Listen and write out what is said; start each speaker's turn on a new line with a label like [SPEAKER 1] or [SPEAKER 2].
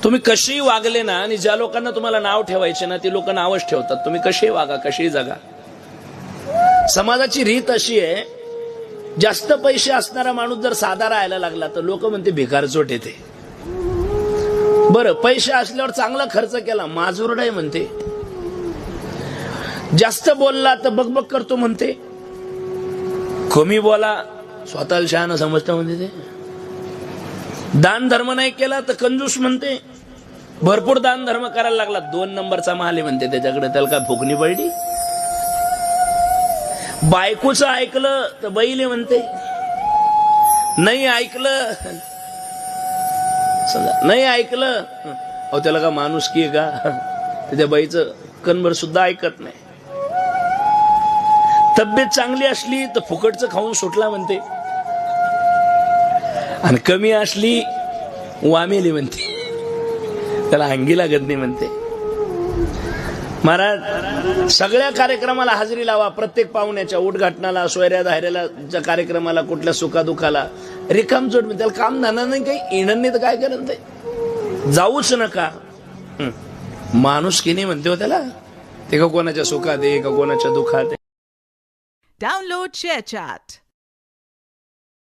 [SPEAKER 1] तुम्ही कशी वागले ना, आणि ज्या लोकांना तुम्हाला नाव ठेवायचे ना ते लोक नावच ठेवतात. तुम्ही कशी वागा, कशी जगा. समाजाची रीत अशी आहे, जास्त पैसे असणारा माणूस जर साधा राहायला लागला तर लोक म्हणते भिकारचोट येते. बरं, पैसे असल्यावर चांगला खर्च केला माजूरड आहे म्हणते. जास्त बोलला तर बकबक करतो म्हणते. कमी बोला स्वतःला शहाणं समजतं म्हणते ते. दान धर्म नाही केला तर कंजूस म्हणते. भरपूर दान धर्म करायला लागला 2 नंबरचा माल आहे म्हणते त्याच्याकडे, त्याला काय फुकणी पडली. बायकोचं ऐकलं तर बैल म्हणते, नाही ऐकलं नाही ऐकलं अहो त्याला का माणूस की का, त्या बाईचं कणभर सुद्धा ऐकत नाही. तब्येत चांगली असली तर फुकटचं खाऊन सुटला म्हणते, आणि कमी असली वामेली म्हणते, त्याला अंगी लागत नाही म्हणते. महाराज, सगळ्या कार्यक्रमाला हजेरी लावा. प्रत्येक पाहुण्याच्या उद्घाटनाला, सोयऱ्या धायऱ्याला, कार्यक्रमाला, कुठल्या सुखादुखाला रिकाम जोड. त्याला काम धंदा नाही, काही येणं नाही तर काय करेल ते. जाऊच नका. माणूस की नाही म्हणते हो त्याला. ते का कोणाच्या सुखात आहे का कोणाच्या दुःखात आहे.
[SPEAKER 2] Download ShareChat.